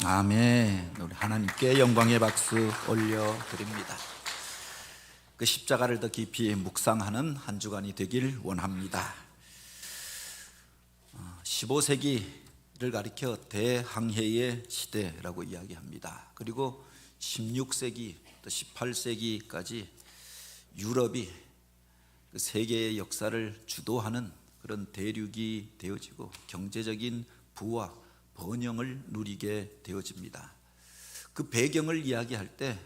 아멘. 우리 하나님께 영광의 박수 올려드립니다. 그 십자가를 더 깊이 묵상하는 한 주간이 되길 원합니다. 15세기를 가리켜 대항해의 시대라고 이야기합니다. 그리고 16세기 또 18세기까지 유럽이 그 세계의 역사를 주도하는 그런 대륙이 되어지고 경제적인 부와 번영을 누리게 되어집니다. 그 배경을 이야기할 때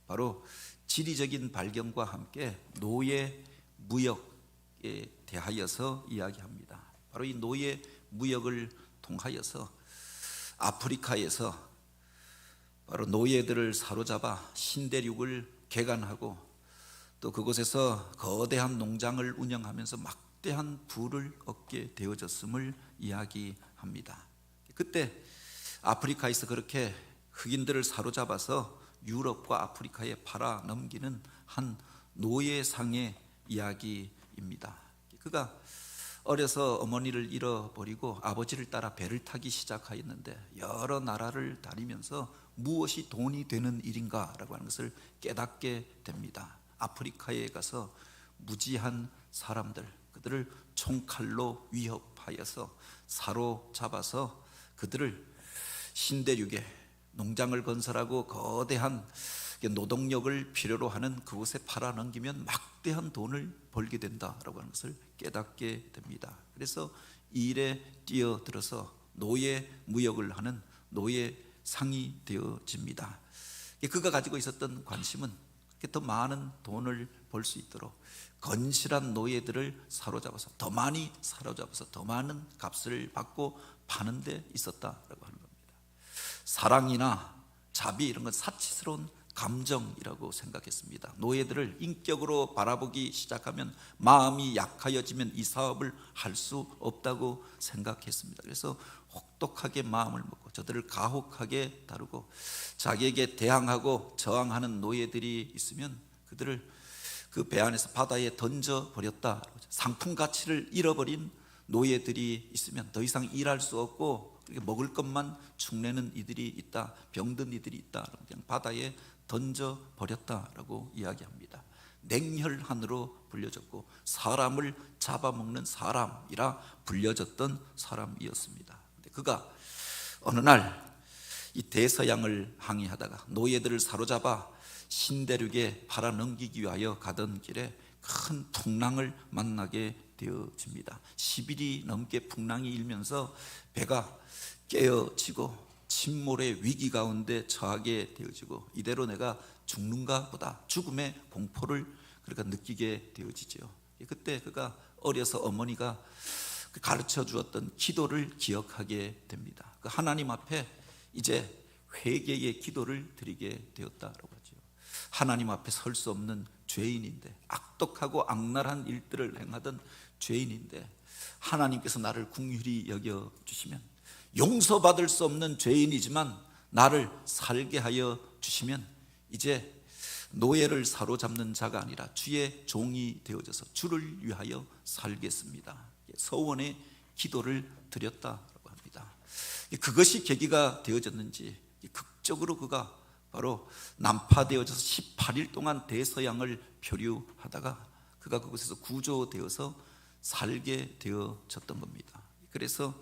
바로 지리적인 발견과 함께 노예 무역에 대하여서 이야기합니다. 바로 이 노예 무역을 통하여서 아프리카에서 바로 노예들을 사로잡아 신대륙을 개간하고 또 그곳에서 거대한 농장을 운영하면서 막대한 부를 얻게 되어졌음을 이야기합니다. 그때 아프리카에서 그렇게 흑인들을 사로잡아서 유럽과 아프리카에 팔아 넘기는 한 노예상의 이야기입니다. 그가 어려서 어머니를 잃어버리고 아버지를 따라 배를 타기 시작하였는데 여러 나라를 다니면서 무엇이 돈이 되는 일인가라고 하는 것을 깨닫게 됩니다. 아프리카에 가서 무지한 사람들, 그들을 총칼로 위협하여서 사로잡아서 그들을 신대륙에 농장을 건설하고 거대한 노동력을 필요로 하는 그곳에 팔아 넘기면 막대한 돈을 벌게 된다라고 하는 것을 깨닫게 됩니다. 그래서 이 일에 뛰어들어서 노예 무역을 하는 노예상이 되어집니다. 그가 가지고 있었던 관심은 더 많은 돈을 벌 수 있도록 건실한 노예들을 사로잡아서 더 많이 사로잡아서 더 많은 값을 받고 파는 데 있었다라고 하는 겁니다. 사랑이나 자비 이런 건 사치스러운 감정이라고 생각했습니다. 노예들을 인격으로 바라보기 시작하면 마음이 약하여지면 이 사업을 할 수 없다고 생각했습니다. 그래서 혹독하게 마음을 먹고 저들을 가혹하게 다루고 자기에게 대항하고 저항하는 노예들이 있으면 그들을 그 배 안에서 바다에 던져버렸다. 상품 가치를 잃어버린 노예들이 있으면 더 이상 일할 수 없고 먹을 것만 축내는 이들이 있다, 병든 이들이 있다, 그냥 바다에 던져버렸다라고 이야기합니다. 냉혈한으로 불려졌고 사람을 잡아먹는 사람이라 불려졌던 사람이었습니다. 근데 그가 어느 날 이 대서양을 항해하다가 노예들을 사로잡아 신대륙에 팔아 넘기기 위하여 가던 길에 큰 풍랑을 만나게 되어집니다. 10일이 넘게 풍랑이 일면서 배가 깨어지고 침몰의 위기 가운데 처하게 되어지고 이대로 내가 죽는가 보다 죽음의 공포를 그러니까 느끼게 되어지죠. 그때 그가 어려서 어머니가 가르쳐 주었던 기도를 기억하게 됩니다. 그 하나님 앞에 이제 회개의 기도를 드리게 되었다라고 하죠. 하나님 앞에 설 수 없는 죄인인데 악독하고 악랄한 일들을 행하던 죄인인데 하나님께서 나를 긍휼히 여겨주시면 용서받을 수 없는 죄인이지만 나를 살게 하여 주시면 이제 노예를 사로잡는 자가 아니라 주의 종이 되어져서 주를 위하여 살겠습니다. 서원의 기도를 드렸다라고 합니다. 그것이 계기가 되어졌는지 극적으로 그가 바로 난파되어져서 18일 동안 대서양을 표류하다가 그가 그곳에서 구조되어서 살게 되어졌던 겁니다. 그래서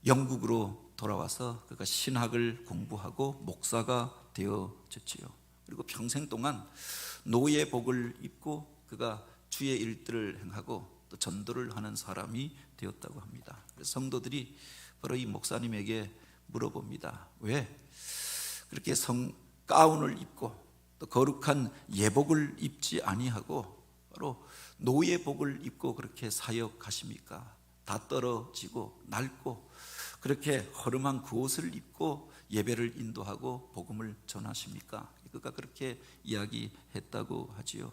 영국으로 돌아와서 그가 신학을 공부하고 목사가 되어졌지요. 그리고 평생 동안 노예복을 입고 그가 주의 일들을 행하고 또 전도를 하는 사람이 되었다고 합니다. 그래서 성도들이 바로 이 목사님에게 물어봅니다. 왜 그렇게 가운을 입고 또 거룩한 예복을 입지 아니하고 바로 노예복을 입고 그렇게 사역하십니까? 다 떨어지고 낡고 그렇게 허름한 그 옷을 입고 예배를 인도하고 복음을 전하십니까? 그가 그렇게 이야기했다고 하지요.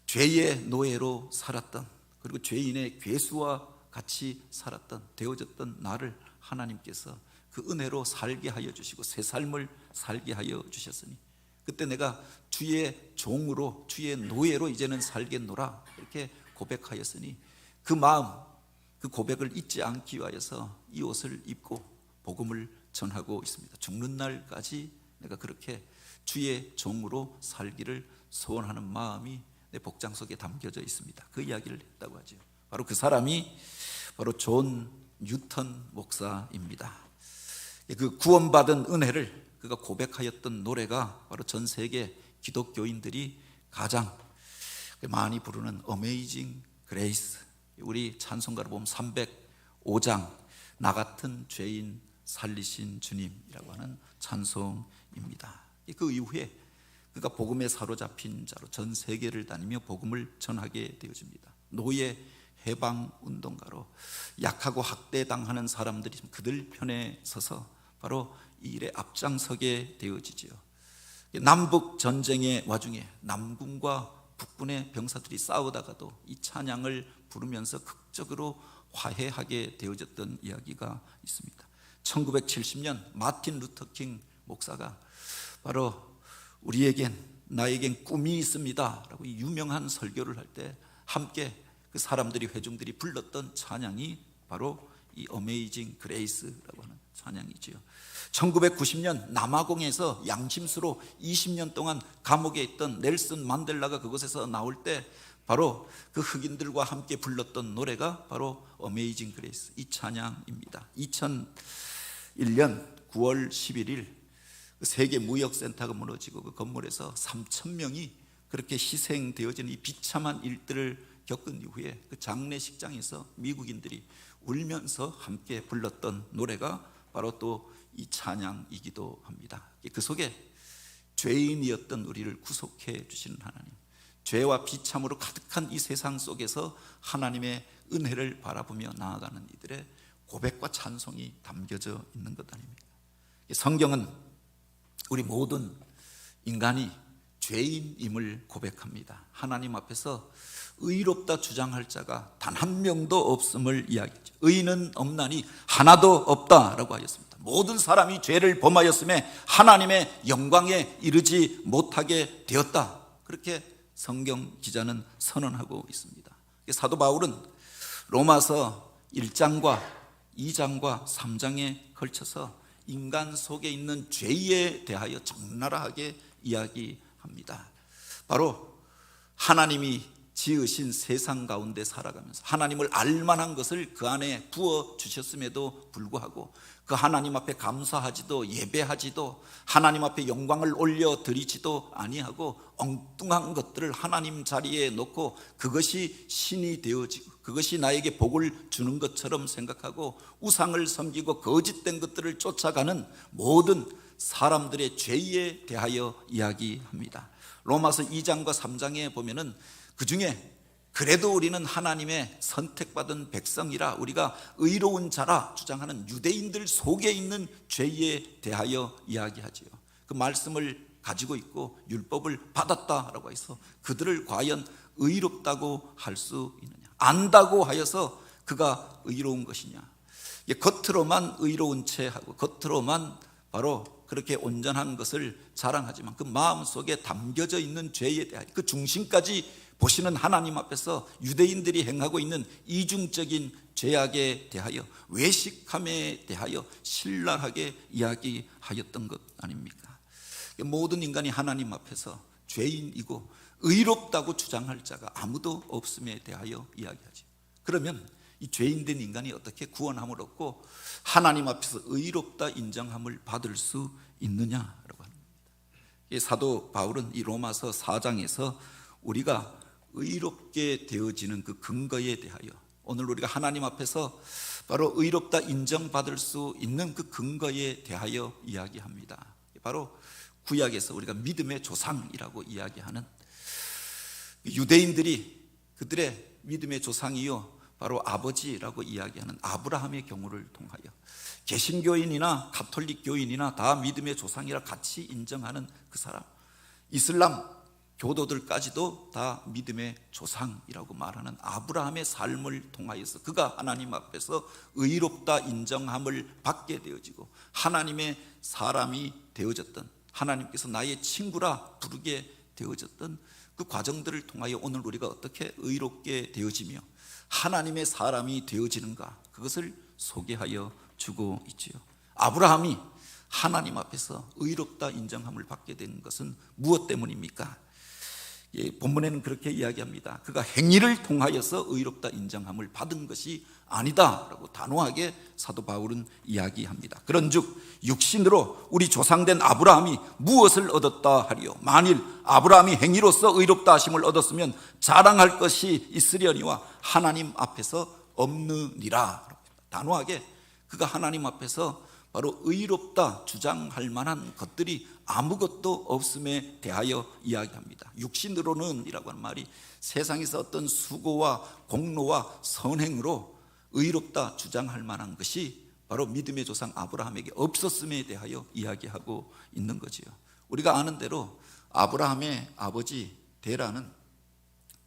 죄의 노예로 살았던 그리고 죄인의 괴수와 같이 살았던 되어졌던 나를 하나님께서 그 은혜로 살게 하여 주시고 새 삶을 살게 하여 주셨으니 그때 내가 주의 종으로 주의 노예로 이제는 살겠노라 이렇게 고백하였으니 그 마음 그 고백을 잊지 않기 위하여서 이 옷을 입고 복음을 전하고 있습니다. 죽는 날까지 내가 그렇게 주의 종으로 살기를 소원하는 마음이 내 복장 속에 담겨져 있습니다. 그 이야기를 했다고 하죠. 바로 그 사람이 바로 존 뉴턴 목사입니다. 그 구원받은 은혜를 그가 고백하였던 노래가 바로 전 세계 기독교인들이 가장 많이 부르는 어메이징 그레이스. 우리 찬송가를 보면 305장 나 같은 죄인 살리신 주님이라고 하는 찬송입니다. 그 이후에 그가 복음에 사로잡힌 자로 전 세계를 다니며 복음을 전하게 되어집니다. 노예 해방 운동가로 약하고 학대당하는 사람들이 그들 편에 서서 바로 이 일에 앞장서게 되어지죠. 남북 전쟁의 와중에 남군과 북군의 병사들이 싸우다가도 이 찬양을 부르면서 극적으로 화해하게 되어졌던 이야기가 있습니다. 1970년 마틴 루터킹 목사가 바로 나에겐 꿈이 있습니다 라고 유명한 설교를 할 때 함께 그 사람들이 회중들이 불렀던 찬양이 바로 이 어메이징 그레이스라고 하는 찬양이지요. 1990년 남아공에서 양심수로 20년 동안 감옥에 있던 넬슨 만델라가 그곳에서 나올 때 바로 그 흑인들과 함께 불렀던 노래가 바로 어메이징 그레이스, 이 찬양입니다. 2001년 9월 11일 세계 무역센터가 무너지고 그 건물에서 3,000명이 그렇게 희생되어지는 이 비참한 일들을 겪은 이후에 그 장례식장에서 미국인들이 울면서 함께 불렀던 노래가 바로 또 이 찬양이기도 합니다. 그 속에 죄인이었던 우리를 구속해 주시는 하나님, 죄와 비참으로 가득한 이 세상 속에서 하나님의 은혜를 바라보며 나아가는 이들의 고백과 찬송이 담겨져 있는 것 아닙니까? 성경은 우리 모든 인간이 죄인임을 고백합니다. 하나님 앞에서 의롭다 주장할 자가 단 한 명도 없음을 이야기하죠. 의인은 없나니 하나도 없다라고 하였습니다. 모든 사람이 죄를 범하였음에 하나님의 영광에 이르지 못하게 되었다, 그렇게 성경 기자는 선언하고 있습니다. 사도 바울은 로마서 1장과 2장과 3장에 걸쳐서 인간 속에 있는 죄에 대하여 적나라하게 이야기합니다. 바로 하나님이 지으신 세상 가운데 살아가면서 하나님을 알만한 것을 그 안에 부어주셨음에도 불구하고 그 하나님 앞에 감사하지도 예배하지도 하나님 앞에 영광을 올려드리지도 아니하고 엉뚱한 것들을 하나님 자리에 놓고 그것이 신이 되어지고 그것이 나에게 복을 주는 것처럼 생각하고 우상을 섬기고 거짓된 것들을 쫓아가는 모든 사람들의 죄에 대하여 이야기합니다. 로마서 2장과 3장에 보면은 그 중에 그래도 우리는 하나님의 선택받은 백성이라 우리가 의로운 자라 주장하는 유대인들 속에 있는 죄에 대하여 이야기하지요. 그 말씀을 가지고 있고 율법을 받았다라고 해서 그들을 과연 의롭다고 할 수 있느냐, 안다고 하여서 그가 의로운 것이냐, 겉으로만 의로운 채하고 겉으로만 바로 그렇게 온전한 것을 자랑하지만 그 마음속에 담겨져 있는 죄에 대하여 그 중심까지 보시는 하나님 앞에서 유대인들이 행하고 있는 이중적인 죄악에 대하여, 외식함에 대하여 신랄하게 이야기하였던 것 아닙니까? 모든 인간이 하나님 앞에서 죄인이고 의롭다고 주장할 자가 아무도 없음에 대하여 이야기하죠. 그러면 이 죄인된 인간이 어떻게 구원함을 얻고 하나님 앞에서 의롭다 인정함을 받을 수 있느냐라고 하는 겁니다. 사도 바울은 이 로마서 4장에서 우리가 의롭게 되어지는 그 근거에 대하여, 오늘 우리가 하나님 앞에서 바로 의롭다 인정받을 수 있는 그 근거에 대하여 이야기합니다. 바로 구약에서 우리가 믿음의 조상이라고 이야기하는 유대인들이 그들의 믿음의 조상이요 바로 아버지라고 이야기하는 아브라함의 경우를 통하여 개신교인이나 가톨릭 교인이나 다 믿음의 조상이라 같이 인정하는 그 사람, 이슬람 교도들까지도 다 믿음의 조상이라고 말하는 아브라함의 삶을 통하여서 그가 하나님 앞에서 의롭다 인정함을 받게 되어지고 하나님의 사람이 되어졌던, 하나님께서 나의 친구라 부르게 되어졌던 그 과정들을 통하여 오늘 우리가 어떻게 의롭게 되어지며 하나님의 사람이 되어지는가, 그것을 소개하여 주고 있지요. 아브라함이 하나님 앞에서 의롭다 인정함을 받게 된 것은 무엇 때문입니까? 본문에는 그렇게 이야기합니다. 그가 행위를 통하여서 의롭다 인정함을 받은 것이 아니다 라고 단호하게 사도 바울은 이야기합니다. 그런즉 육신으로 우리 조상된 아브라함이 무엇을 얻었다 하리요? 만일 아브라함이 행위로서 의롭다 하심을 얻었으면 자랑할 것이 있으려니와 하나님 앞에서 없느니라. 단호하게 그가 하나님 앞에서 바로 의롭다 주장할 만한 것들이 아무것도 없음에 대하여 이야기합니다. 육신으로는 이라고 하는 말이 세상에서 어떤 수고와 공로와 선행으로 의롭다 주장할 만한 것이 바로 믿음의 조상 아브라함에게 없었음에 대하여 이야기하고 있는 거지요. 우리가 아는 대로 아브라함의 아버지 데라는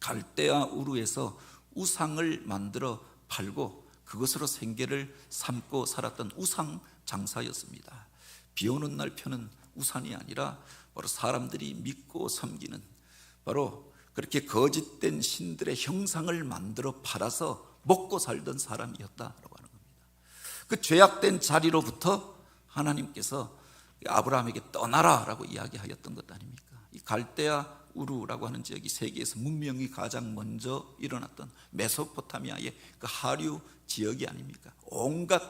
갈대아 우르에서 우상을 만들어 팔고 그것으로 생계를 삼고 살았던 우상 장사였습니다. 비 오는 날 펴는 우산이 아니라 바로 사람들이 믿고 섬기는 바로 그렇게 거짓된 신들의 형상을 만들어 팔아서 먹고 살던 사람이었다라고 하는 겁니다. 그 죄악된 자리로부터 하나님께서 아브라함에게 떠나라라고 이야기하였던 것 아닙니까? 이 갈대아 우르라고 하는 지역이 세계에서 문명이 가장 먼저 일어났던 메소포타미아의 그 하류 지역이 아닙니까? 온갖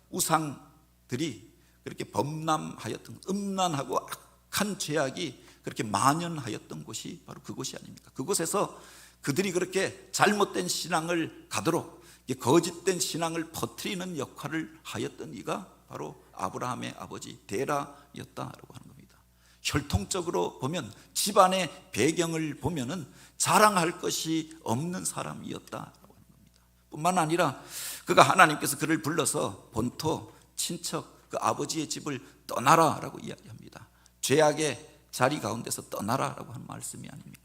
우상들이 그렇게 범람하였던, 음란하고 악한 죄악이 그렇게 만연하였던 곳이 바로 그곳이 아닙니까? 그곳에서 그들이 그렇게 잘못된 신앙을 가도록 거짓된 신앙을 퍼뜨리는 역할을 하였던 이가 바로 아브라함의 아버지 데라였다라고 하는 겁니다. 혈통적으로 보면 집안의 배경을 보면은 자랑할 것이 없는 사람이었다라고 하는 겁니다. 뿐만 아니라 그가 하나님께서 그를 불러서 본토 친척 그 아버지의 집을 떠나라라고 이야기합니다. 죄악의 자리 가운데서 떠나라라고 하는 말씀이 아닙니까?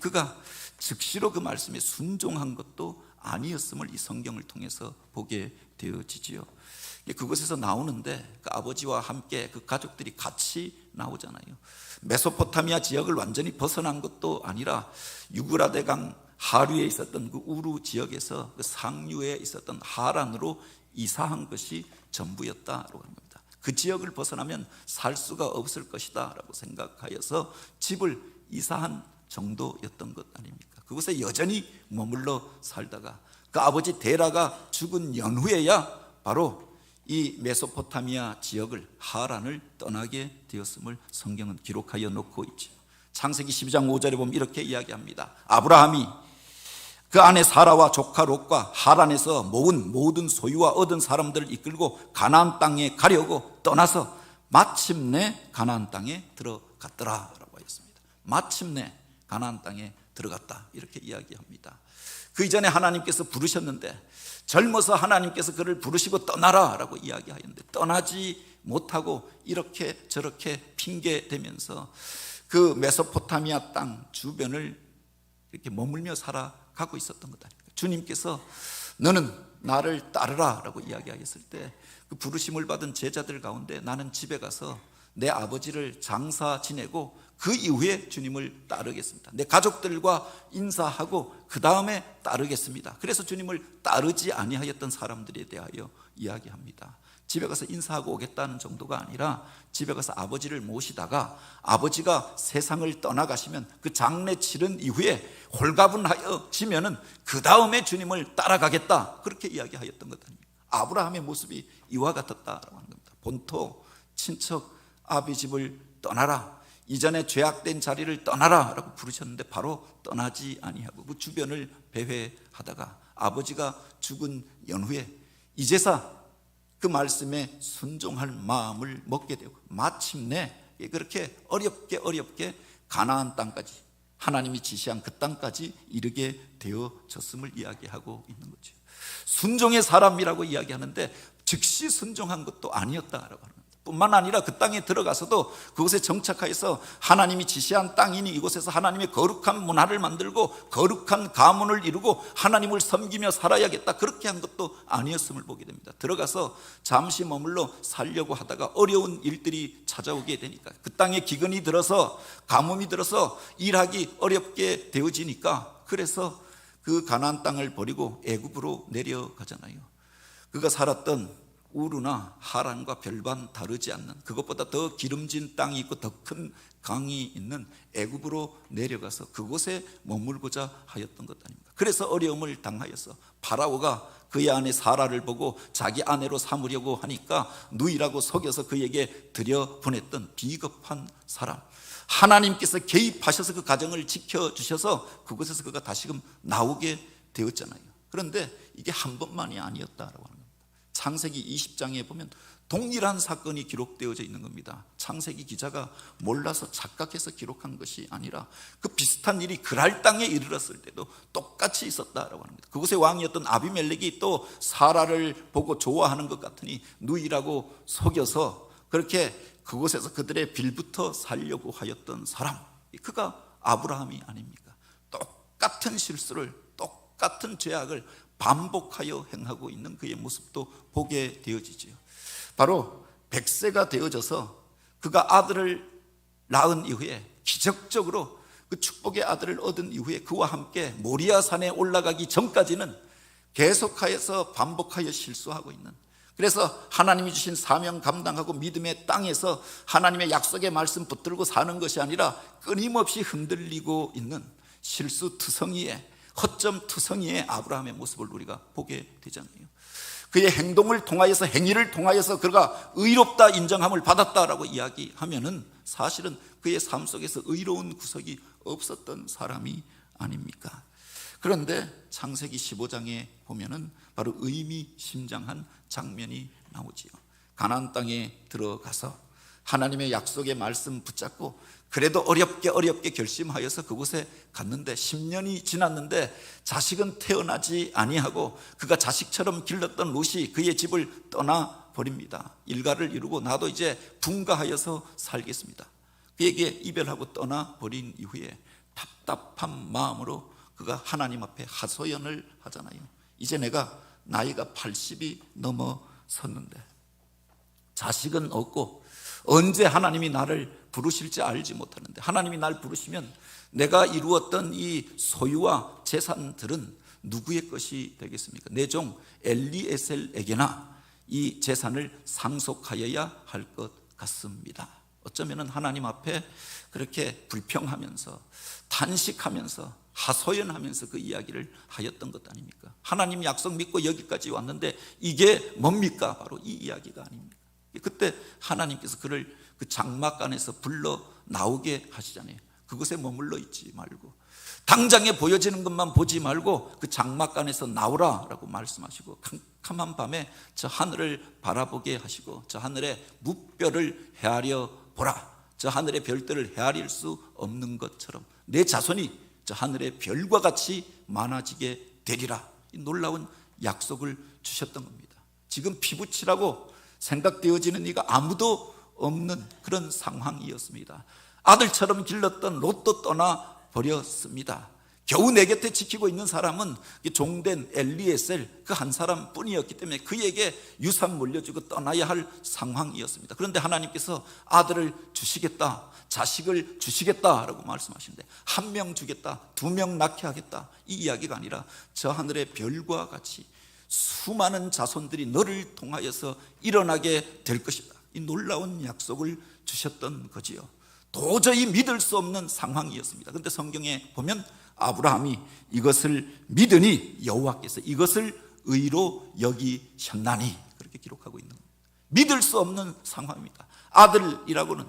그가 즉시로 그 말씀에 순종한 것도 아니었음을 이 성경을 통해서 보게 되어지지요. 그곳에서 나오는데 그 아버지와 함께 그 가족들이 같이 나오잖아요. 메소포타미아 지역을 완전히 벗어난 것도 아니라 유그라데강 하류에 있었던 그 우루 지역에서 그 상류에 있었던 하란으로 이사한 것이 전부였다라고 하는 겁니다. 그 지역을 벗어나면 살 수가 없을 것이다 라고 생각하여서 집을 이사한 정도였던 것 아닙니까? 그곳에 여전히 머물러 살다가 그 아버지 데라가 죽은 연후에야 바로 이 메소포타미아 지역을 하란을 떠나게 되었음을 성경은 기록하여 놓고 있죠. 창세기 12장 5절에 보면 이렇게 이야기합니다. 아브라함이 그 아내 사라와 조카 롯과 하란에서 모은 모든 소유와 얻은 사람들을 이끌고 가나안 땅에 가려고 떠나서 마침내 가나안 땅에 들어갔더라 라고 하였습니다. 마침내 가나안 땅에 들어갔다 이렇게 이야기합니다. 그 이전에 하나님께서 부르셨는데 젊어서 하나님께서 그를 부르시고 떠나라 라고 이야기하였는데 떠나지 못하고 이렇게 저렇게 핑계대면서 그 메소포타미아 땅 주변을 이렇게 머물며 살아가고 있었던 것 아닙니까? 주님께서 너는 나를 따르라 라고 이야기하였을 때 그 부르심을 받은 제자들 가운데 나는 집에 가서 내 아버지를 장사 지내고 그 이후에 주님을 따르겠습니다. 내 가족들과 인사하고 그 다음에 따르겠습니다. 그래서 주님을 따르지 아니하였던 사람들에 대하여 이야기합니다. 집에 가서 인사하고 오겠다는 정도가 아니라 집에 가서 아버지를 모시다가 아버지가 세상을 떠나가시면 그 장례 치른 이후에 홀가분하여 지면은 그 다음에 주님을 따라가겠다 그렇게 이야기하였던 것 아닙니까? 아브라함의 모습이 이와 같았다라고 하는 겁니다. 본토 친척 아비 집을 떠나라, 이전에 죄악된 자리를 떠나라 라고 부르셨는데 바로 떠나지 아니하고 그 주변을 배회하다가 아버지가 죽은 연후에 이제사 그 말씀에 순종할 마음을 먹게 되고 마침내 그렇게 어렵게 가나안 땅까지 하나님이 지시한 그 땅까지 이르게 되어졌음을 이야기하고 있는 거죠. 순종의 사람이라고 이야기하는데 즉시 순종한 것도 아니었다라고 하는 겁니다. 뿐만 아니라 그 땅에 들어가서도 그곳에 정착하여서 하나님이 지시한 땅이니 이곳에서 하나님의 거룩한 문화를 만들고 거룩한 가문을 이루고 하나님을 섬기며 살아야겠다 그렇게 한 것도 아니었음을 보게 됩니다. 들어가서 잠시 머물러 살려고 하다가 어려운 일들이 찾아오게 되니까 그 땅에 기근이 들어서 가뭄이 들어서 일하기 어렵게 되어지니까 그래서 그 가나안 땅을 버리고 애굽으로 내려가잖아요. 그가 살았던 우르나 하란과 별반 다르지 않는, 그것보다 더 기름진 땅이 있고 더 큰 강이 있는 애굽으로 내려가서 그곳에 머물고자 하였던 것 아닙니까? 그래서 어려움을 당하여서 파라오가 그의 아내 사라를 보고 자기 아내로 삼으려고 하니까 누이라고 속여서 그에게 들여보냈던 비겁한 사람, 하나님께서 개입하셔서 그 가정을 지켜주셔서 그곳에서 그가 다시금 나오게 되었잖아요. 그런데 이게 한 번만이 아니었다라고 하는 겁니다. 창세기 20장에 보면 동일한 사건이 기록되어져 있는 겁니다. 창세기 기자가 몰라서 착각해서 기록한 것이 아니라 그 비슷한 일이 그랄 땅에 이르렀을 때도 똑같이 있었다라고 하는 겁니다. 그곳의 왕이었던 아비멜렉이 또 사라를 보고 좋아하는 것 같으니 누이라고 속여서 그렇게 그곳에서 그들의 빌부터 살려고 하였던 사람, 그가 아브라함이 아닙니까? 똑같은 실수를, 똑같은 죄악을 반복하여 행하고 있는 그의 모습도 보게 되어지지요. 바로 100세가 되어져서 그가 아들을 낳은 이후에 기적적으로 그 축복의 아들을 얻은 이후에 그와 함께 모리아산에 올라가기 전까지는 계속하여서 반복하여 실수하고 있는, 그래서 하나님이 주신 사명 감당하고 믿음의 땅에서 하나님의 약속의 말씀 붙들고 사는 것이 아니라 끊임없이 흔들리고 있는 실수투성이의, 허점투성이의 아브라함의 모습을 우리가 보게 되잖아요. 그의 행동을 통하여서, 행위를 통하여서 그가 의롭다 인정함을 받았다라고 이야기하면은 사실은 그의 삶 속에서 의로운 구석이 없었던 사람이 아닙니까? 그런데 창세기 15장에 보면은 바로 의미심장한 장면이 나오지요. 가나안 땅에 들어가서 하나님의 약속의 말씀 붙잡고 그래도 어렵게 결심하여서 그곳에 갔는데 10년이 지났는데 자식은 태어나지 아니하고 그가 자식처럼 길렀던 롯이 그의 집을 떠나버립니다. 일가를 이루고 나도 이제 분가하여서 살겠습니다. 그에게 이별하고 떠나버린 이후에 답답한 마음으로 그가 하나님 앞에 하소연을 하잖아요. 이제 내가 나이가 80이 넘어섰는데 자식은 없고 언제 하나님이 나를 부르실지 알지 못하는데, 하나님이 날 부르시면 내가 이루었던 이 소유와 재산들은 누구의 것이 되겠습니까? 내 종 엘리에셀에게나 이 재산을 상속하여야 할 것 같습니다. 어쩌면 하나님 앞에 그렇게 불평하면서 탄식하면서 하소연하면서 그 이야기를 하였던 것 아닙니까? 하나님 약속 믿고 여기까지 왔는데 이게 뭡니까? 바로 이 이야기가 아닙니까? 그때 하나님께서 그를 그 장막 안에서 불러 나오게 하시잖아요. 그곳에 머물러 있지 말고 당장에 보여지는 것만 보지 말고 그 장막 안에서 나오라라고 말씀하시고, 캄캄한 밤에 저 하늘을 바라보게 하시고 저 하늘의 무별을 헤아려 보라. 저 하늘의 별들을 헤아릴 수 없는 것처럼 내 자손이 저 하늘의 별과 같이 많아지게 되리라. 이 놀라운 약속을 주셨던 겁니다. 지금 피부치라고 생각되어지는 이가 아무도 없는 그런 상황이었습니다. 아들처럼 길렀던 롯도 떠나 버렸습니다. 겨우 내 곁에 지키고 있는 사람은 종된 엘리에셀 그 한 사람뿐이었기 때문에 그에게 유산 물려주고 떠나야 할 상황이었습니다. 그런데 하나님께서 아들을 주시겠다, 자식을 주시겠다라고 말씀하시는데, 한 명 주겠다, 2명 낳게 하겠다, 이 이야기가 아니라 저 하늘의 별과 같이 수많은 자손들이 너를 통하여서 일어나게 될 것이다, 이 놀라운 약속을 주셨던 거지요. 도저히 믿을 수 없는 상황이었습니다. 그런데 성경에 보면 아브라함이 이것을 믿으니 여호와께서 이것을 의로 여기셨나니, 그렇게 기록하고 있는 겁니다. 믿을 수 없는 상황입니다. 아들이라고는,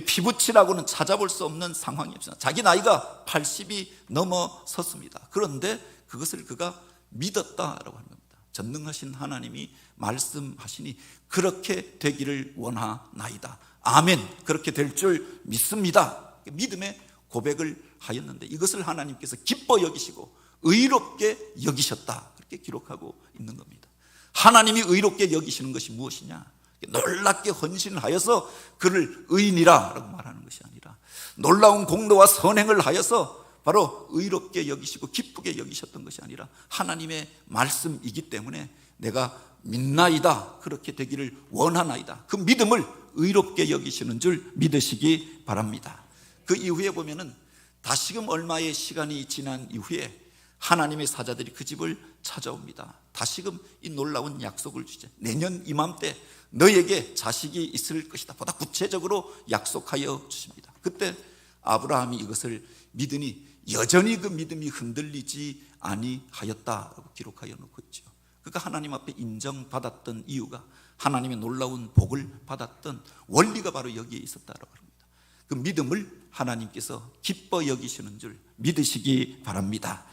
피부치라고는 찾아볼 수 없는 상황이었습니다. 자기 나이가 80이 넘어섰습니다. 그런데 그것을 그가 믿었다라고 하는 겁니다. 전능하신 하나님이 말씀하시니 그렇게 되기를 원하나이다. 아멘. 그렇게 될 줄 믿습니다. 믿음의 고백을 하였는데 이것을 하나님께서 기뻐 여기시고 의롭게 여기셨다, 그렇게 기록하고 있는 겁니다. 하나님이 의롭게 여기시는 것이 무엇이냐? 놀랍게 헌신을 하여서 그를 의인이라고 말하는 것이 아니라 놀라운 공로와 선행을 하여서 바로 의롭게 여기시고 기쁘게 여기셨던 것이 아니라 하나님의 말씀이기 때문에 내가 믿나이다, 그렇게 되기를 원하나이다, 그 믿음을 의롭게 여기시는 줄 믿으시기 바랍니다. 그 이후에 보면은 다시금 얼마의 시간이 지난 이후에 하나님의 사자들이 그 집을 찾아옵니다. 다시금 이 놀라운 약속을 주죠. 내년 이맘때 너에게 자식이 있을 것이다. 보다 구체적으로 약속하여 주십니다. 그때 아브라함이 이것을 믿으니 여전히 그 믿음이 흔들리지 아니하였다라고 기록하여 놓고 있죠. 그가 하나님 앞에 인정받았던 이유가, 하나님의 놀라운 복을 받았던 원리가 바로 여기에 있었다라고 합니다. 그 믿음을 하나님께서 기뻐 여기시는 줄 믿으시기 바랍니다.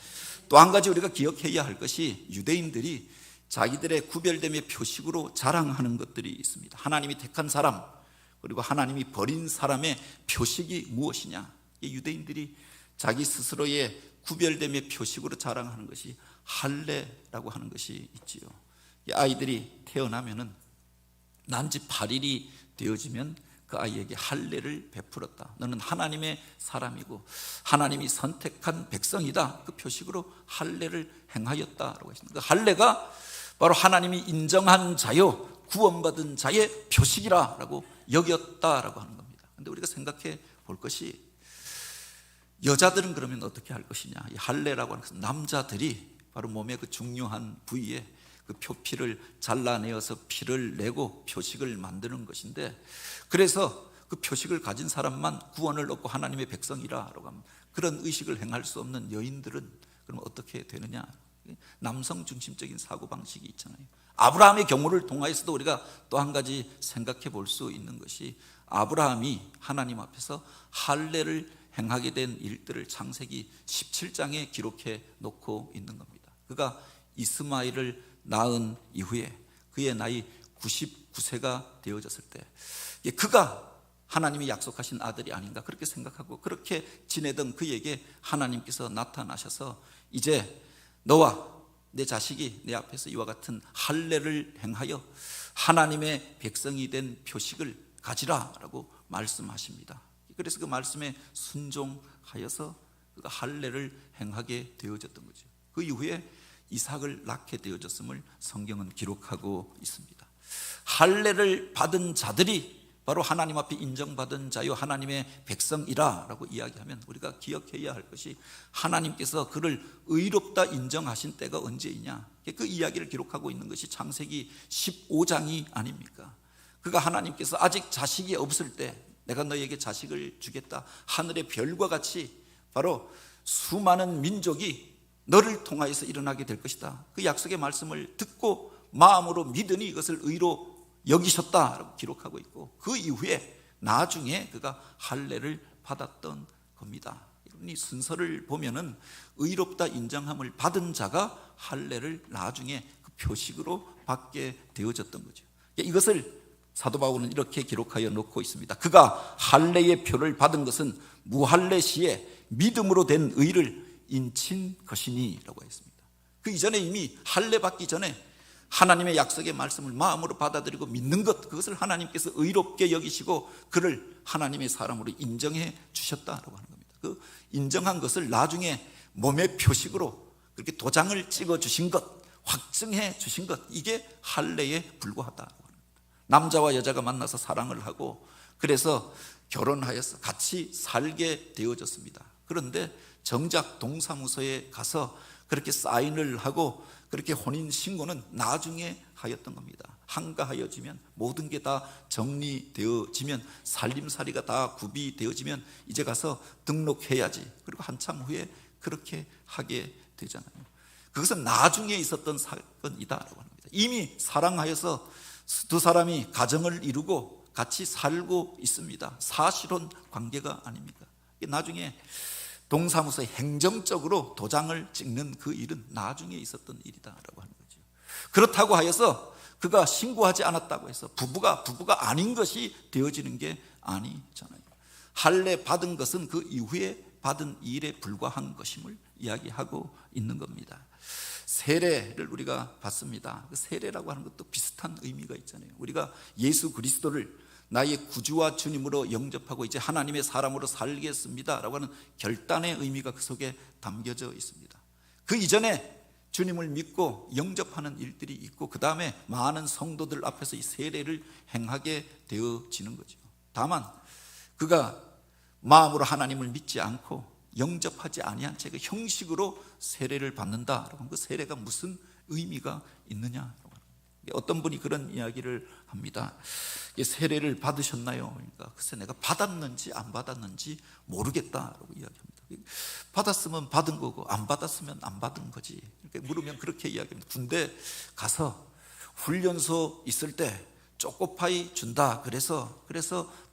또 한 가지 우리가 기억해야 할 것이, 유대인들이 자기들의 구별됨의 표식으로 자랑하는 것들이 있습니다. 하나님이 택한 사람, 그리고 하나님이 버린 사람의 표식이 무엇이냐? 유대인들이 자기 스스로의 구별됨의 표식으로 자랑하는 것이 할례라고 하는 것이 있지요. 아이들이 태어나면은 난지 8일이 되어지면 그 아이에게 할례를 베풀었다. 너는 하나님의 사람이고 하나님이 선택한 백성이다. 그 표식으로 할례를 행하였다라고 했습니다. 그 할례가 바로 하나님이 인정한 자요, 구원받은 자의 표식이라고 여겼다라고 하는 겁니다. 그런데 우리가 생각해 볼 것이, 여자들은 그러면 어떻게 할 것이냐? 이 할례라고 하는 것은 남자들이 바로 몸의 그 중요한 부위에 그 표피를 잘라내어서 피를 내고 표식을 만드는 것인데, 그래서 그 표식을 가진 사람만 구원을 얻고 하나님의 백성이라고 하면, 그런 의식을 행할 수 없는 여인들은 그럼 어떻게 되느냐? 남성 중심적인 사고방식이 있잖아요. 아브라함의 경우를 통하여서도 우리가 또 한 가지 생각해 볼 수 있는 것이, 아브라함이 하나님 앞에서 할례를 행하게 된 일들을 창세기 17장에 기록해 놓고 있는 겁니다. 그가 이스마엘을 낳은 이후에 그의 나이 99세가 되어졌을 때, 그가 하나님이 약속하신 아들이 아닌가 그렇게 생각하고, 그렇게 지내던 그에게 하나님께서 나타나셔서 이제 너와 내 자식이 내 앞에서 이와 같은 할례를 행하여 하나님의 백성이 된 표식을 가지라라고 말씀하십니다. 그래서 그 말씀에 순종하여서 그가 할례를 행하게 되어졌던 거죠. 그 이후에 이삭을 낳게 되어졌음을 성경은 기록하고 있습니다. 할례를 받은 자들이 바로 하나님 앞에 인정받은 자요 하나님의 백성이라고 이야기하면, 우리가 기억해야 할 것이, 하나님께서 그를 의롭다 인정하신 때가 언제이냐? 그 이야기를 기록하고 있는 것이 창세기 15장이 아닙니까? 그가 하나님께서 아직 자식이 없을 때 내가 너에게 자식을 주겠다, 하늘의 별과 같이 바로 수많은 민족이 너를 통하여서 일어나게 될 것이다, 그 약속의 말씀을 듣고 마음으로 믿으니 이것을 의로 여기셨다라고 기록하고 있고, 그 이후에 나중에 그가 할례를 받았던 겁니다. 이 순서를 보면은 의롭다 인정함을 받은 자가 할례를 나중에 그 표식으로 받게 되어졌던 거죠. 이것을 사도 바울은 이렇게 기록하여 놓고 있습니다. 그가 할례의 표를 받은 것은 무할례 시에 믿음으로 된 의를 인친 것이니 라고 했습니다. 그 이전에 이미 할례 받기 전에 하나님의 약속의 말씀을 마음으로 받아들이고 믿는 것, 그것을 하나님께서 의롭게 여기시고 그를 하나님의 사람으로 인정해 주셨다라고 하는 겁니다. 그 인정한 것을 나중에 몸의 표식으로 그렇게 도장을 찍어 주신 것, 확증해 주신 것, 이게 할례에 불과하다고 합니다. 남자와 여자가 만나서 사랑을 하고 그래서 결혼하여서 같이 살게 되어졌습니다. 그런데 정작 동사무소에 가서 그렇게 사인을 하고 그렇게 혼인신고는 나중에 하였던 겁니다. 한가하여지면, 모든 게 다 정리되어지면, 살림살이가 다 구비되어지면 이제 가서 등록해야지. 그리고 한참 후에 그렇게 하게 되잖아요. 그것은 나중에 있었던 사건이다라고 합니다. 이미 사랑하여서 두 사람이 가정을 이루고 같이 살고 있습니다. 사실혼 관계가 아닙니까? 나중에 동사무소에 행정적으로 도장을 찍는 그 일은 나중에 있었던 일이다라고 하는 거죠. 그렇다고 하여서 그가 신고하지 않았다고 해서 부부가 아닌 것이 되어지는 게 아니잖아요. 할례 받은 것은 그 이후에 받은 일에 불과한 것임을 이야기하고 있는 겁니다. 세례를 우리가 받습니다. 그 세례라고 하는 것도 비슷한 의미가 있잖아요. 우리가 예수 그리스도를 나의 구주와 주님으로 영접하고 이제 하나님의 사람으로 살겠습니다 라고 하는 결단의 의미가 그 속에 담겨져 있습니다. 그 이전에 주님을 믿고 영접하는 일들이 있고, 그 다음에 많은 성도들 앞에서 이 세례를 행하게 되어지는 거죠. 다만 그가 마음으로 하나님을 믿지 않고 영접하지 아니한 채 그 형식으로 세례를 받는다라고 그 세례가 무슨 의미가 있느냐. 어떤 분이 그런 이야기를 합니다. 세례를 받으셨나요? 그러니까 글쎄 내가 받았는지 안 받았는지 모르겠다라고 이야기합니다. 받았으면 받은 거고 안 받았으면 안 받은 거지. 이렇게 물으면 그렇게 이야기합니다. 군대 가서 훈련소 있을 때 초코파이 준다 그래서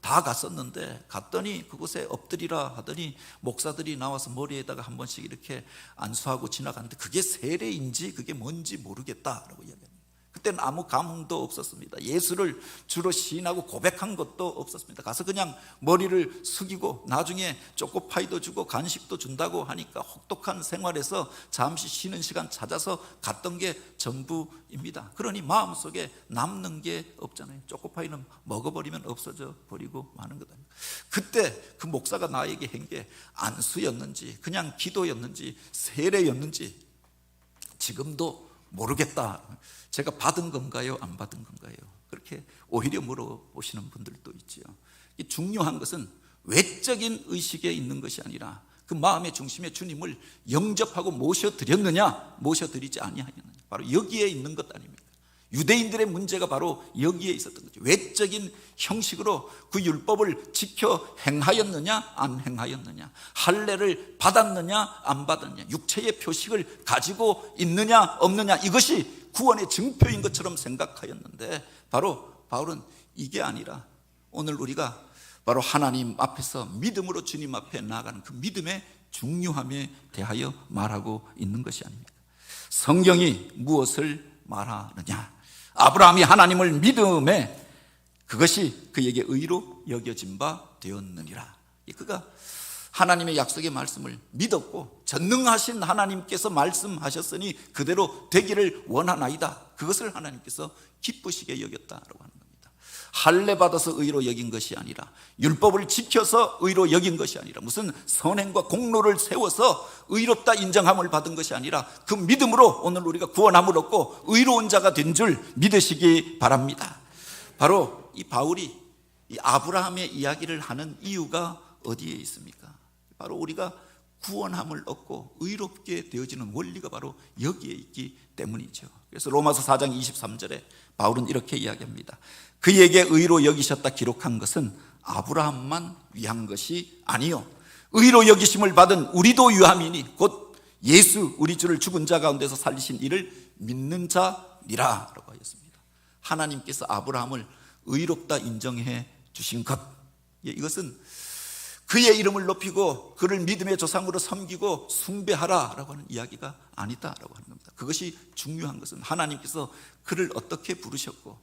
다 갔었는데 갔더니 그곳에 엎드리라 하더니 목사들이 나와서 머리에다가 한 번씩 이렇게 안수하고 지나갔는데 그게 세례인지 그게 뭔지 모르겠다라고 이야기합니다. 그때는 아무 감흥도 없었습니다. 예수를 주로 시인하고 고백한 것도 없었습니다. 가서 그냥 머리를 숙이고 나중에 초코파이도 주고 간식도 준다고 하니까 혹독한 생활에서 잠시 쉬는 시간 찾아서 갔던 게 전부입니다. 그러니 마음속에 남는 게 없잖아요. 초코파이는 먹어버리면 없어져 버리고 마는 것 아닙니까? 그때 그 목사가 나에게 한 게 안수였는지 그냥 기도였는지 세례였는지 지금도 모르겠다. 제가 받은 건가요? 안 받은 건가요? 그렇게 오히려 물어보시는 분들도 있죠. 중요한 것은 외적인 의식에 있는 것이 아니라 그 마음의 중심에 주님을 영접하고 모셔드렸느냐 모셔드리지 아니하였느냐, 바로 여기에 있는 것 아닙니까? 유대인들의 문제가 바로 여기에 있었던 거죠. 외적인 형식으로 그 율법을 지켜 행하였느냐 안 행하였느냐, 할례를 받았느냐 안 받았느냐, 육체의 표식을 가지고 있느냐 없느냐, 이것이 구원의 증표인 것처럼 생각하였는데 바로 바울은 이게 아니라 오늘 우리가 바로 하나님 앞에서 믿음으로 주님 앞에 나아가는 그 믿음의 중요함에 대하여 말하고 있는 것이 아닙니까? 성경이 무엇을 말하느냐? 아브라함이 하나님을 믿음에 그것이 그에게 의로 여겨진 바 되었느니라. 그가 하나님의 약속의 말씀을 믿었고 전능하신 하나님께서 말씀하셨으니 그대로 되기를 원하나이다. 그것을 하나님께서 기쁘시게 여겼다라고 하는 겁니다. 할례 받아서 의로 여긴 것이 아니라, 율법을 지켜서 의로 여긴 것이 아니라, 무슨 선행과 공로를 세워서 의롭다 인정함을 받은 것이 아니라 그 믿음으로 오늘 우리가 구원함을 얻고 의로운 자가 된 줄 믿으시기 바랍니다. 바로 이 바울이 이 아브라함의 이야기를 하는 이유가 어디에 있습니까? 바로 우리가 구원함을 얻고 의롭게 되어지는 원리가 바로 여기에 있기 때문이죠. 그래서 로마서 4장 23절에 바울은 이렇게 이야기합니다. 그에게 의로 여기셨다 기록한 것은 아브라함만 위한 것이 아니요 의로 여기심을 받은 우리도 위함이니 곧 예수 우리 주를 죽은 자 가운데서 살리신 이를 믿는 자니라 라고 하였습니다. 하나님께서 아브라함을 의롭다 인정해 주신 것, 이것은 그의 이름을 높이고 그를 믿음의 조상으로 섬기고 숭배하라라고 하는 이야기가 아니다라고 하는 겁니다. 그것이 중요한 것은 하나님께서 그를 어떻게 부르셨고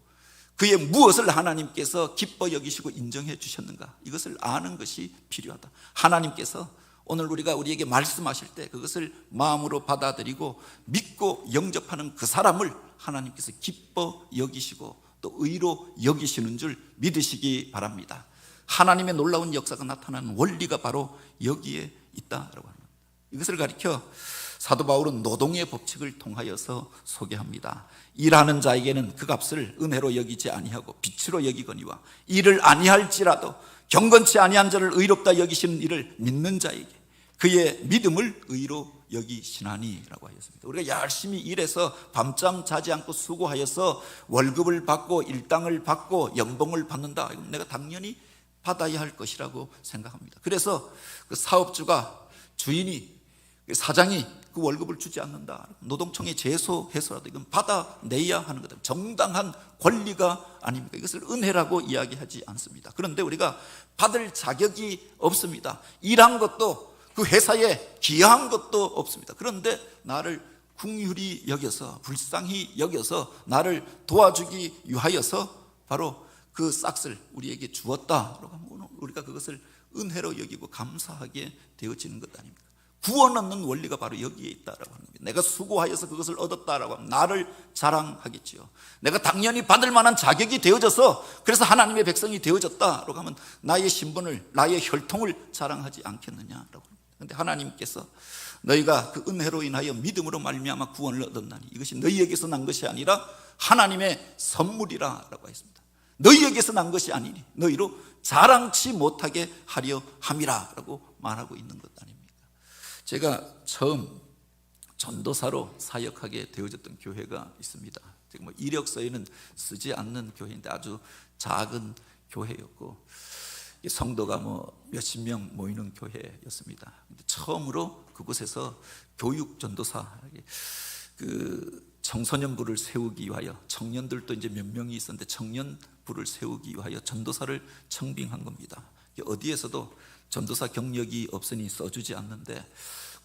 그의 무엇을 하나님께서 기뻐 여기시고 인정해 주셨는가, 이것을 아는 것이 필요하다. 하나님께서 오늘 우리에게 말씀하실 때 그것을 마음으로 받아들이고 믿고 영접하는 그 사람을 하나님께서 기뻐 여기시고 또 의로 여기시는 줄 믿으시기 바랍니다. 하나님의 놀라운 역사가 나타나는 원리가 바로 여기에 있다라고 합니다. 이것을 가리켜 사도 바울은 노동의 법칙을 통하여서 소개합니다. 일하는 자에게는 그 값을 은혜로 여기지 아니하고 빛으로 여기거니와 일을 아니할지라도 경건치 아니한 자를 의롭다 여기시는 이를 믿는 자에게 그의 믿음을 의로 여기시나니라고 하였습니다. 우리가 열심히 일해서 밤잠 자지 않고 수고하여서 월급을 받고 일당을 받고 연봉을 받는다, 이건 내가 당연히 받아야 할 것이라고 생각합니다. 그래서 그 사업주가, 주인이, 사장이 그 월급을 주지 않는다, 노동청에 제소해서라도 이건 받아내야 하는 거다. 정당한 권리가 아닙니까? 이것을 은혜라고 이야기하지 않습니다. 그런데 우리가 받을 자격이 없습니다. 일한 것도 그 회사에 기여한 것도 없습니다. 그런데 나를 긍휼히 여겨서 불쌍히 여겨서 나를 도와주기 위하여서 바로 그 싹을 우리에게 주었다라고 하면 우리가 그것을 은혜로 여기고 감사하게 되어지는 것 아닙니까? 구원 얻는 원리가 바로 여기에 있다라고 하는 겁니다. 내가 수고하여서 그것을 얻었다라고 하면 나를 자랑하겠지요. 내가 당연히 받을 만한 자격이 되어져서 그래서 하나님의 백성이 되어졌다라고 하면 나의 신분을, 나의 혈통을 자랑하지 않겠느냐라고 합니다. 그런데 하나님께서 너희가 그 은혜로 인하여 믿음으로 말미암아 구원을 얻었나니 이것이 너희에게서 난 것이 아니라 하나님의 선물이라라고 했습니다. 너희에게서 난 것이 아니니 너희로 자랑치 못하게 하려 함이라라고 말하고 있는 것 아닙니까? 제가 처음 전도사로 사역하게 되어졌던 교회가 있습니다. 뭐 이력서에는 쓰지 않는 교회인데 아주 작은 교회였고 성도가 뭐 몇십 명 모이는 교회였습니다. 근데 처음으로 그곳에서 교육 전도사, 청소년부를 세우기 위하여, 청년들도 이제 몇 명이 있었는데 청년부를 세우기 위하여 전도사를 청빙한 겁니다. 어디에서도 전도사 경력이 없으니 써주지 않는데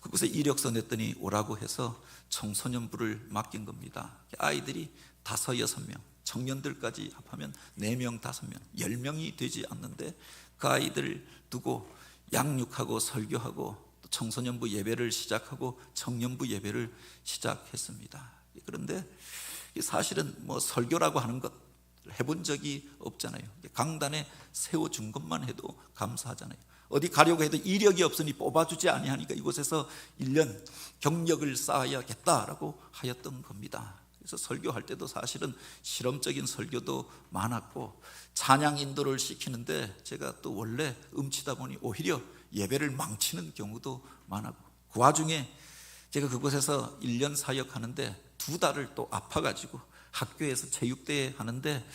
그곳에 이력서 냈더니 오라고 해서 청소년부를 맡긴 겁니다. 아이들이 5, 6명, 청년들까지 합하면 4명, 5명, 10명이 되지 않는데 그 아이들 두고 양육하고 설교하고 청소년부 예배를 시작하고 청년부 예배를 시작했습니다. 그런데 사실은 뭐 설교라고 하는 것 해본 적이 없잖아요. 강단에 세워준 것만 해도 감사하잖아요. 어디 가려고 해도 이력이 없으니 뽑아주지 아니하니까 이곳에서 1년 경력을 쌓아야겠다라고 하였던 겁니다. 그래서 설교할 때도 사실은 실험적인 설교도 많았고 찬양 인도를 시키는데 제가 또 원래 음치다 보니 오히려 예배를 망치는 경우도 많았고 그 와중에 제가 그곳에서 1년 사역하는데 2달을 또 아파가지고 학교에서 체육대회 하는데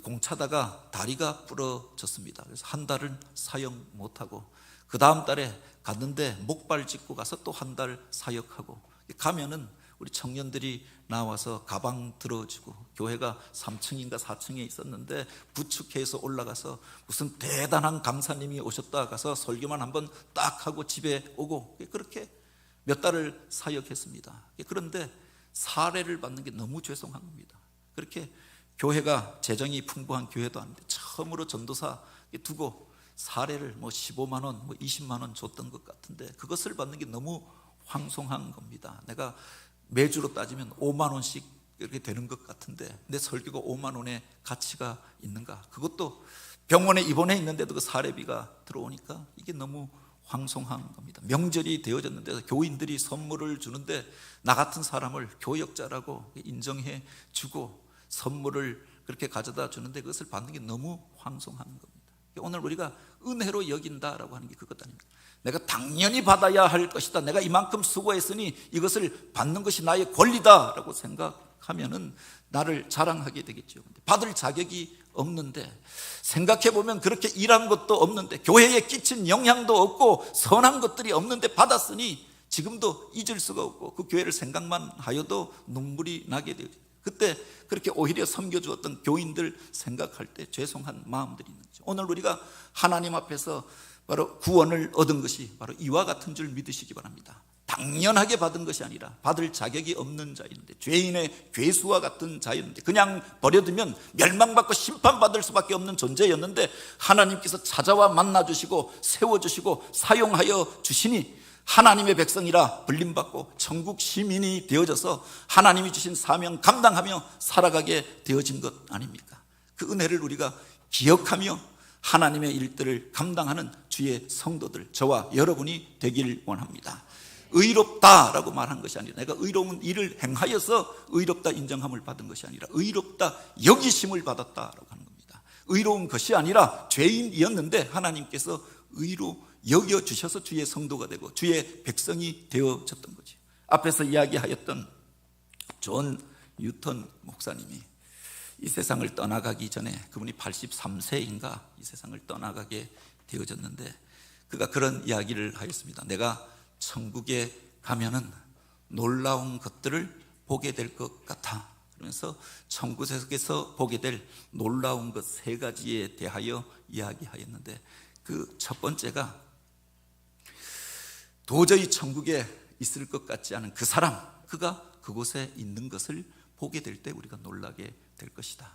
공차다가 다리가 부러졌습니다. 그래서 1달은 사역 못하고 그 다음 달에 갔는데 목발 짚고 가서 또 1달 사역하고 가면은 우리 청년들이 나와서 가방 들어주고 교회가 3층인가 4층에 있었는데 부축해서 올라가서 무슨 대단한 강사님이 오셨다 가서 설교만 한번 딱 하고 집에 오고 그렇게 몇 달을 사역했습니다. 그런데 사례를 받는 게 너무 죄송한 겁니다. 그렇게 교회가 재정이 풍부한 교회도 아닌데 처음으로 전도사 두고 사례를 뭐 15만 원, 뭐 20만 원 줬던 것 같은데 그것을 받는 게 너무 황송한 겁니다. 내가 매주로 따지면 5만 원씩 이렇게 되는 것 같은데 내 설교가 5만 원의 가치가 있는가? 그것도 병원에 입원해 있는데도 그 사례비가 들어오니까 이게 너무 황송한 겁니다. 명절이 되어졌는데 교인들이 선물을 주는데 나 같은 사람을 교역자라고 인정해 주고 선물을 그렇게 가져다 주는데 그것을 받는 게 너무 황송한 겁니다. 오늘 우리가 은혜로 여긴다라고 하는 게 그것 아닙니까? 내가 당연히 받아야 할 것이다. 내가 이만큼 수고했으니 이것을 받는 것이 나의 권리다라고 생각하면은 나를 자랑하게 되겠죠. 받을 자격이 없는데 생각해보면 그렇게 일한 것도 없는데 교회에 끼친 영향도 없고 선한 것들이 없는데 받았으니 지금도 잊을 수가 없고 그 교회를 생각만 하여도 눈물이 나게 되죠. 그때 그렇게 오히려 섬겨주었던 교인들 생각할 때 죄송한 마음들이 있는 거죠. 오늘 우리가 하나님 앞에서 바로 구원을 얻은 것이 바로 이와 같은 줄 믿으시기 바랍니다. 당연하게 받은 것이 아니라 받을 자격이 없는 자였는데 죄인의 괴수와 같은 자였는데 그냥 버려두면 멸망받고 심판받을 수밖에 없는 존재였는데 하나님께서 찾아와 만나주시고 세워주시고 사용하여 주시니 하나님의 백성이라 불림받고 천국 시민이 되어져서 하나님이 주신 사명 감당하며 살아가게 되어진 것 아닙니까? 그 은혜를 우리가 기억하며 하나님의 일들을 감당하는 주의 성도들 저와 여러분이 되길 원합니다. 의롭다라고 말한 것이 아니라 내가 의로운 일을 행하여서 의롭다 인정함을 받은 것이 아니라 의롭다 여기심을 받았다라고 하는 겁니다. 의로운 것이 아니라 죄인이었는데 하나님께서 의로 여겨주셔서 주의 성도가 되고 주의 백성이 되어졌던 거지. 앞에서 이야기하였던 존 뉴턴 목사님이 이 세상을 떠나가기 전에 그분이 83세인가 이 세상을 떠나가게 되어졌는데 그가 그런 이야기를 하였습니다. 내가 천국에 가면은 놀라운 것들을 보게 될 것 같아. 그러면서 천국에서 보게 될 놀라운 것 3가지에 대하여 이야기하였는데 그 첫 번째가 도저히 천국에 있을 것 같지 않은 그 사람, 그가 그곳에 있는 것을 보게 될 때 우리가 놀라게 될 것이다.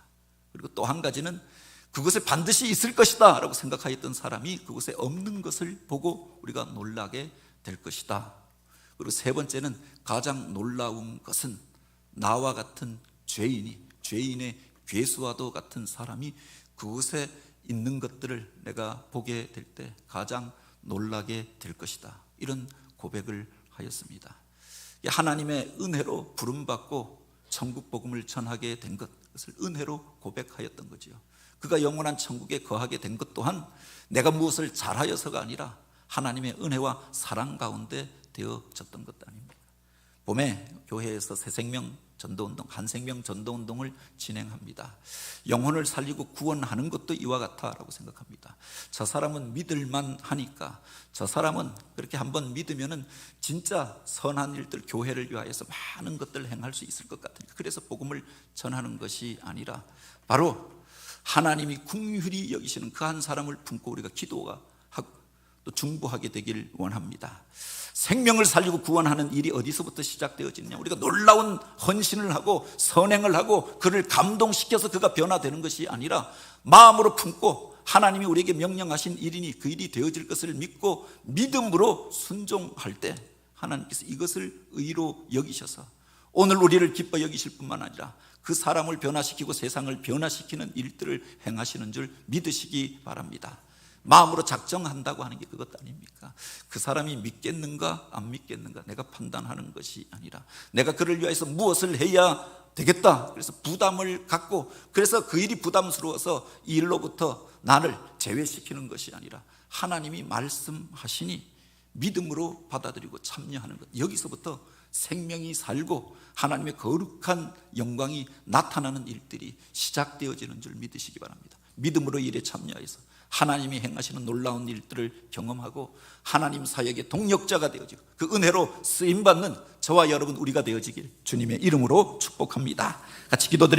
그리고 또 한 가지는 그곳에 반드시 있을 것이다 라고 생각하였던 사람이 그곳에 없는 것을 보고 우리가 놀라게 될 것이다. 그리고 3번째는 가장 놀라운 것은 나와 같은 죄인의 괴수와도 같은 사람이 그곳에 있는 것들을 내가 보게 될 때 가장 놀라게 될 것이다. 이런 고백을 하였습니다. 하나님의 은혜로 부름받고 천국 복음을 전하게 된 것을 은혜로 고백하였던 거지요. 그가 영원한 천국에 거하게 된 것 또한 내가 무엇을 잘하여서가 아니라 하나님의 은혜와 사랑 가운데 되어졌던 것 아닙니까? 봄에 교회에서 새생명 전도운동, 한생명 전도운동을 진행합니다. 영혼을 살리고 구원하는 것도 이와 같다라고 생각합니다. 저 사람은 믿을만 하니까, 저 사람은 그렇게 한번 믿으면은 진짜 선한 일들, 교회를 위하여서 많은 것들을 행할 수 있을 것 같으니까, 그래서 복음을 전하는 것이 아니라 바로 하나님이 긍휼히 여기시는 그 한 사람을 품고 우리가 기도하고 또 중보하게 되길 원합니다. 생명을 살리고 구원하는 일이 어디서부터 시작되어지느냐? 우리가 놀라운 헌신을 하고 선행을 하고 그를 감동시켜서 그가 변화되는 것이 아니라 마음으로 품고 하나님이 우리에게 명령하신 일이니 그 일이 되어질 것을 믿고 믿음으로 순종할 때 하나님께서 이것을 의로 여기셔서 오늘 우리를 기뻐 여기실 뿐만 아니라 그 사람을 변화시키고 세상을 변화시키는 일들을 행하시는 줄 믿으시기 바랍니다. 마음으로 작정한다고 하는 게 그것 아닙니까? 그 사람이 믿겠는가 안 믿겠는가 내가 판단하는 것이 아니라 내가 그를 위해서 무엇을 해야 되겠다, 그래서 부담을 갖고, 그래서 그 일이 부담스러워서 이 일로부터 나를 제외시키는 것이 아니라 하나님이 말씀하시니 믿음으로 받아들이고 참여하는 것, 여기서부터 생명이 살고 하나님의 거룩한 영광이 나타나는 일들이 시작되어지는 줄 믿으시기 바랍니다. 믿음으로 일에 참여해서 하나님이 행하시는 놀라운 일들을 경험하고 하나님 사역의 동력자가 되어지고 그 은혜로 쓰임받는 저와 여러분 우리가 되어지길 주님의 이름으로 축복합니다. 같이 기도드립니다.